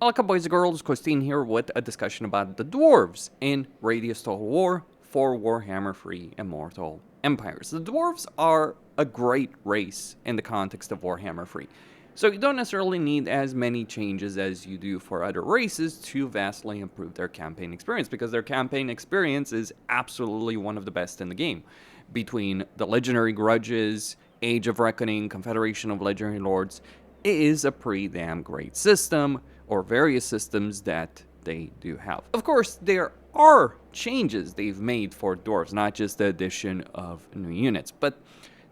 Welcome boys and girls, Christine here with a discussion about the Dwarves in Radious Total War for Warhammer 3 Immortal Empires. The Dwarves are a great race in the context of Warhammer 3. So you don't necessarily need as many changes as you do for other races to vastly improve their campaign experience, because their campaign experience is absolutely one of the best in the game. Between the Legendary Grudges, Age of Reckoning, Confederation of Legendary Lords, it is a pretty damn great system, or various systems that they do have. Of course, there are changes they've made for Dwarves, not just the addition of new units, but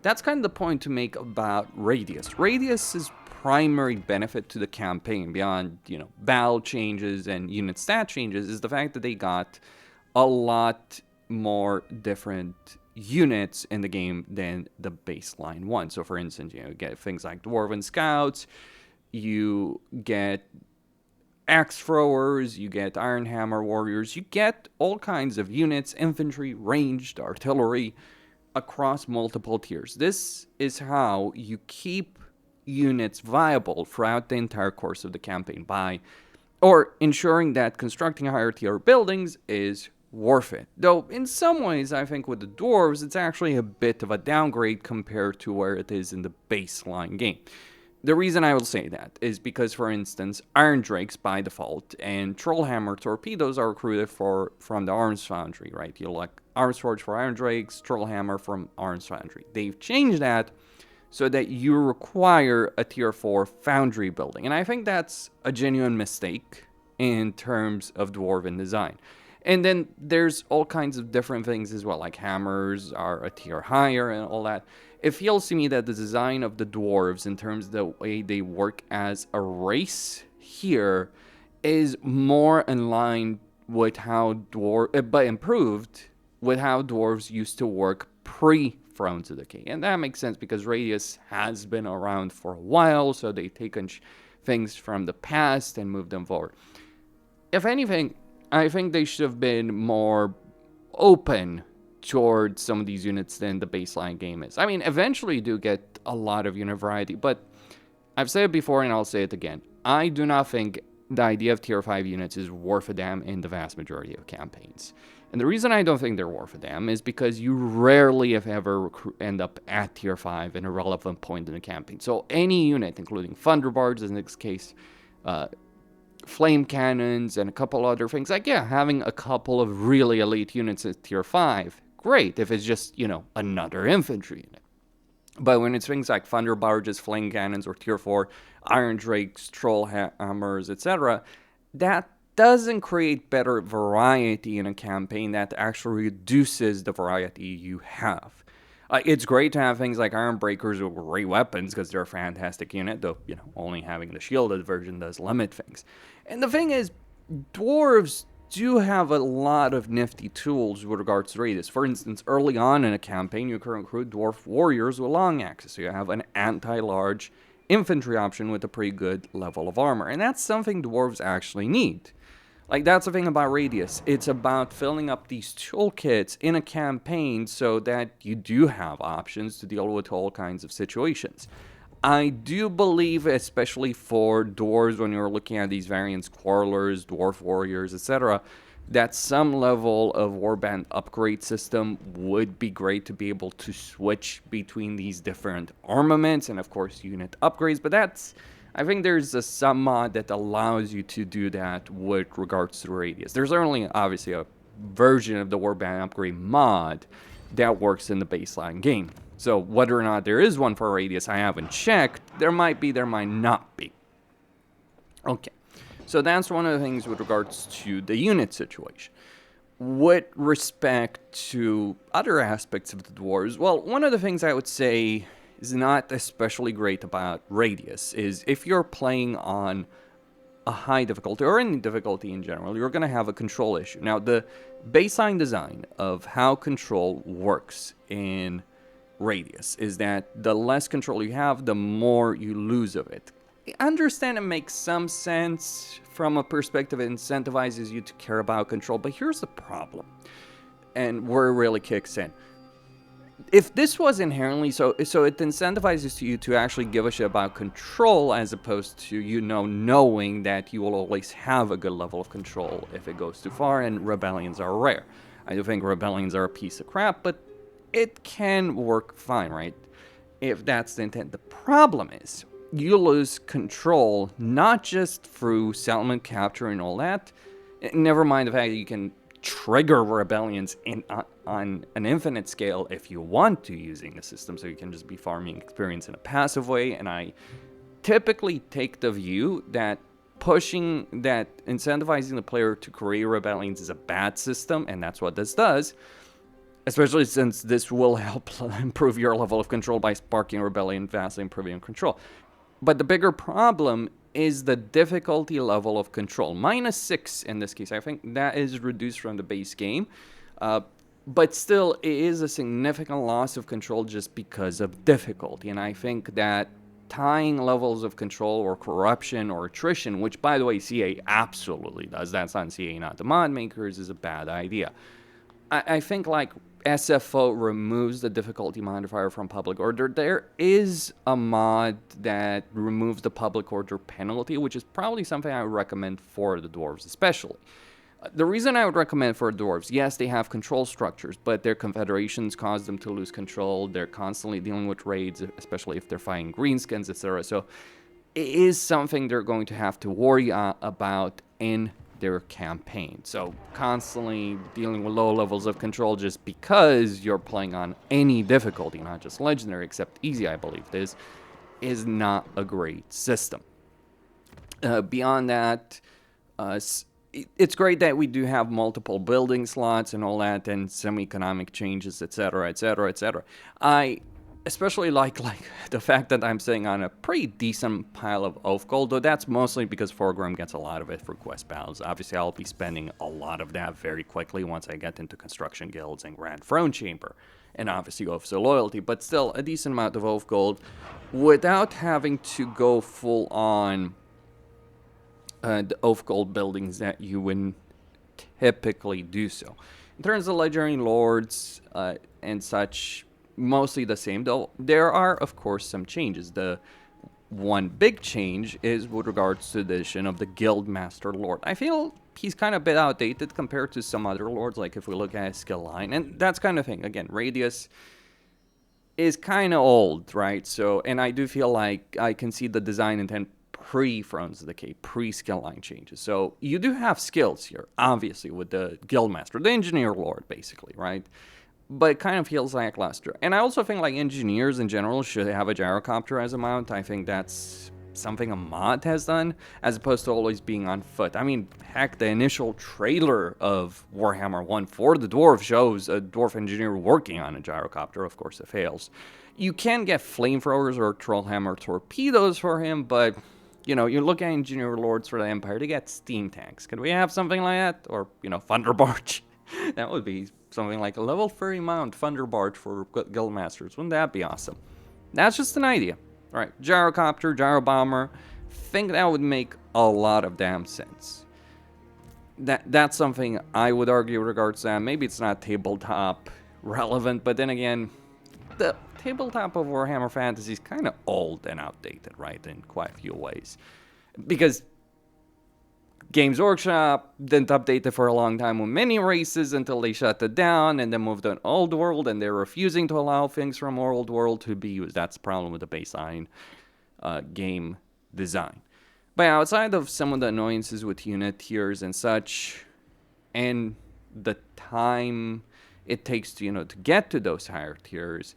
that's kind of the point to make about Radius. Radius's primary benefit to the campaign, beyond, battle changes and unit stat changes, is the fact that they got a lot more different units in the game than the baseline one. So for instance, you get things like Dwarven Scouts, you get Axe Throwers, you get Iron Hammer Warriors, you get all kinds of units, infantry, ranged, artillery, across multiple tiers. This is how you keep units viable throughout the entire course of the campaign, or ensuring that constructing higher tier buildings is worth it. Though in some ways, I think with the Dwarves, it's actually a bit of a downgrade compared to where it is in the baseline game. The reason I will say that is because, for instance, Iron Drakes by default and Trollhammer torpedoes are recruited from the Arms Foundry, right? You like Arms Forge for Iron Drakes, Trollhammer from Arms Foundry. They've changed that so that you require a tier 4 Foundry building, and I think that's a genuine mistake in terms of Dwarven design. And then there's all kinds of different things as well, like hammers are a tier higher and all that. It feels to me that the design of the Dwarves, in terms of the way they work as a race here, is more in line with how but improved with how Dwarves used to work pre-Thrones of Decay. And that makes sense because Radius has been around for a while, so they've taken things from the past and moved them forward. If anything, I think they should have been more open towards some of these units than the baseline game is. I mean, eventually you do get a lot of unit variety, but I've said it before and I'll say it again. I do not think the idea of tier 5 units is worth a damn in the vast majority of campaigns. And the reason I don't think they're worth a damn is because you rarely, if ever, end up at tier 5 in a relevant point in the campaign. So any unit, including Thunderbards in this case, flame cannons, and a couple other things, like, yeah, having a couple of really elite units at tier 5, great, if it's just, another infantry unit. But when it's things like Thunder Barges, Flame Cannons, or Tier 4 Iron Drakes, Troll Hammers, etc., that doesn't create better variety in a campaign. That actually reduces the variety you have. It's great to have things like Iron Breakers with great weapons, because they're a fantastic unit, though, only having the shielded version does limit things. And the thing is, Dwarves do have a lot of nifty tools with regards to Radius. For instance, early on in a campaign, you can recruit Dwarf Warriors with long axes, so you have an anti-large infantry option with a pretty good level of armor, and that's something Dwarves actually need. Like, that's the thing about Radius. It's about filling up these toolkits in a campaign so that you do have options to deal with all kinds of situations. I do believe, especially for Dwarves, when you're looking at these variants, Quarrelers, Dwarf Warriors, etc., that some level of Warband upgrade system would be great to be able to switch between these different armaments and, of course, unit upgrades. But I think there's a sub-mod that allows you to do that with regards to Radius. There's only, obviously, a version of the Warband upgrade mod that works in the baseline game. So whether or not there is one for Radius, I haven't checked. There might be, there might not be. Okay, so that's one of the things with regards to the unit situation. With respect to other aspects of the Dwarves, well, one of the things I would say is not especially great about Radius is if you're playing on a high difficulty, or any difficulty in general, you're going to have a control issue. Now, the baseline design of how control works in Radius is that the less control you have, the more you lose of it. I understand it makes some sense from a perspective it incentivizes you to care about control, but here's the problem, and where it really kicks in. if this was inherently so it incentivizes you to actually give a shit about control as opposed to, you know, knowing that you will always have a good level of control if it goes too far, and rebellions are rare. I do think rebellions are a piece of crap, but it can work fine, right? If that's the intent. The problem is you lose control not just through settlement capture and all that, never mind the fact that you can trigger rebellions on an infinite scale if you want to, using the system, so you can just be farming experience in a passive way. And I typically take the view that incentivizing the player to create rebellions is a bad system, and that's what this does, especially since this will help improve your level of control by sparking rebellion, vastly improving your control. But the bigger problem is the difficulty level of control. -6 in this case. I think that is reduced from the base game. But still, it is a significant loss of control just because of difficulty. And I think that tying levels of control or corruption or attrition, which, by the way, CA absolutely does, that's on CA, not the mod makers, is a bad idea. I think, like, SFO removes the difficulty modifier from public order. There is a mod that removes the public order penalty, which is probably something I would recommend for the dwarves especially. The reason I would recommend for dwarves, yes, they have control structures, but their confederations cause them to lose control. They're constantly dealing with raids, especially if they're fighting greenskins, etc. So it is something they're going to have to worry about in their campaign. So constantly dealing with low levels of control just because you're playing on any difficulty, not just legendary, except easy, I believe it is not a great system. Beyond that, it's great that we do have multiple building slots and all that, and some economic changes, etc., etc., etc. I especially like the fact that I'm sitting on a pretty decent pile of oath gold, though that's mostly because Foreground gets a lot of it for quest battles. Obviously, I'll be spending a lot of that very quickly once I get into construction guilds and Grand Throne Chamber, and obviously Oaths of Loyalty, but still a decent amount of oath gold without having to go full on the oath gold buildings that you would typically do so. In terms of legendary lords and such, mostly the same, though there are, of course, some changes. The one big change is with regards to the addition of the Guildmaster Lord. I feel he's kind of a bit outdated compared to some other lords, like if we look at his skill line, and that's kind of thing. Again, Radius is kind of old, right? So, and I do feel like I can see the design intent pre-Thrones of Decay, pre-skill line changes. So you do have skills here, obviously, with the Guildmaster, the Engineer Lord, basically, right? But it kind of feels lackluster. And I also think, like, engineers in general should have a gyrocopter as a mount. I think that's something a mod has done, as opposed to always being on foot. I mean, heck, the initial trailer of Warhammer 1 for the Dwarf shows a Dwarf engineer working on a gyrocopter. Of course, it fails. You can get flamethrowers or Trollhammer torpedoes for him, but, you know, you look at engineer lords for the Empire, they get steam tanks. Could we have something like that? Or, you know, Thunder Barge? That would be something like a level 30 mount Thunder Barge for Guildmasters. Wouldn't that be awesome? That's just an idea. All right, gyrocopter, gyro bomber. Think that would make a lot of damn sense. That's something I would argue with regards to that. Maybe it's not tabletop relevant, but then again, the tabletop of Warhammer Fantasy is kind of old and outdated, right, in quite a few ways. Because Games Workshop didn't update it for a long time with many races until they shut it down and then moved on Old World, and they're refusing to allow things from Old World to be used. That's the problem with the baseline game design. But outside of some of the annoyances with unit tiers and such, and the time it takes to, you know, to get to those higher tiers,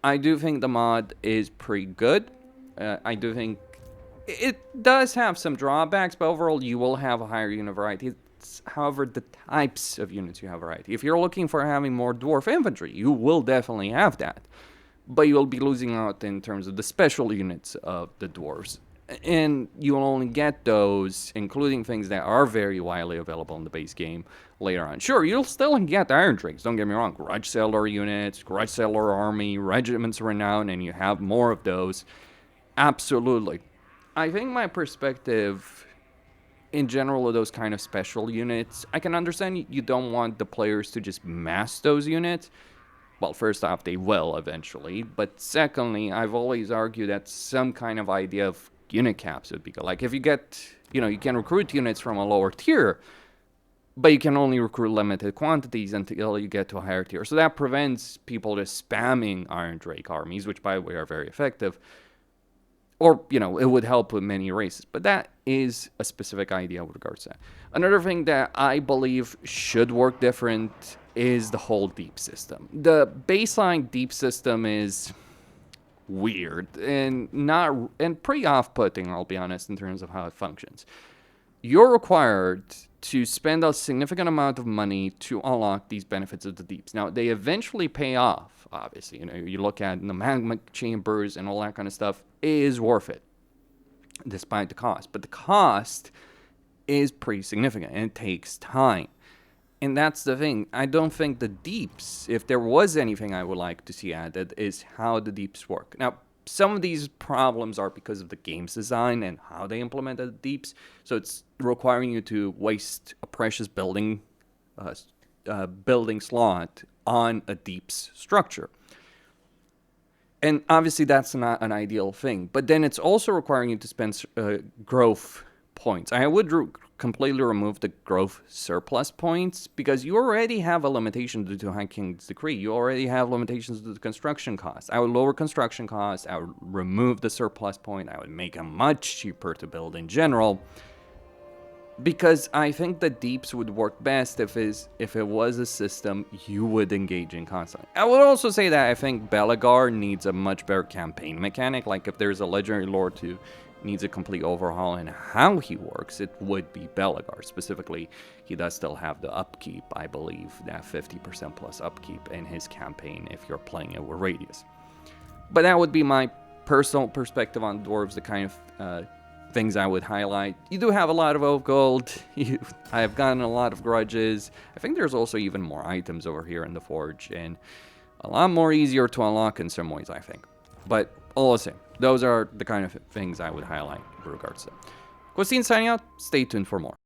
I do think the mod is pretty good. I do think it does have some drawbacks, but overall you will have a higher unit variety. It's, however, the types of units you have variety. If you're looking for having more dwarf infantry, you will definitely have that. But you'll be losing out in terms of the special units of the dwarves. And you'll only get those, including things that are very widely available in the base game later on. Sure, you'll still get Iron Drakes, don't get me wrong. Grudge Settler units, Grudge Settler army, Regiments Renown, and you have more of those. Absolutely. I think my perspective in general of those kind of special units, I can understand you don't want the players to just mass those units, Well, first off, they will eventually, but secondly, I've always argued that some kind of idea of unit caps would be good. Like, if you get, you can recruit units from a lower tier, but you can only recruit limited quantities until you get to a higher tier. So that prevents people just spamming Iron Drake armies, which, by the way, are very effective. Or, it would help with many races. But that is a specific idea with regards to that. Another thing that I believe should work different is the whole deep system. The baseline deep system is weird and pretty off-putting, I'll be honest, in terms of how it functions. You're required to spend a significant amount of money to unlock these benefits of the deeps. Now, they eventually pay off, obviously. You look at the magma chambers and all that kind of stuff. It is worth it, despite the cost. But the cost is pretty significant, and it takes time. And that's the thing. I don't think the deeps, if there was anything I would like to see added, is how the deeps work. Now, some of these problems are because of the game's design and how they implemented the deeps. So it's requiring you to waste a precious building slot on a deeps structure. And obviously that's not an ideal thing. But then it's also requiring you to spend growth points. I would completely remove the growth surplus points because you already have a limitation due to High King's Decree. You already have limitations due to construction costs. I would lower construction costs. I would remove the surplus point. I would make them much cheaper to build in general. Because I think the deeps would work best if it was a system you would engage in constantly. I would also say that I think Belegar needs a much better campaign mechanic. Like, if there's a legendary lord who needs a complete overhaul in how he works, it would be Belegar. Specifically, he does still have the upkeep, I believe, that 50% plus upkeep in his campaign if you're playing it with Radius. But that would be my personal perspective on Dwarves, the kind of things I would highlight. You do have a lot of oak gold. I have gotten a lot of grudges. I think there's also even more items over here in the Forge, and a lot more easier to unlock in some ways, I think. But all the same, those are the kind of things I would highlight with regards to that. Christine signing out. Stay tuned for more.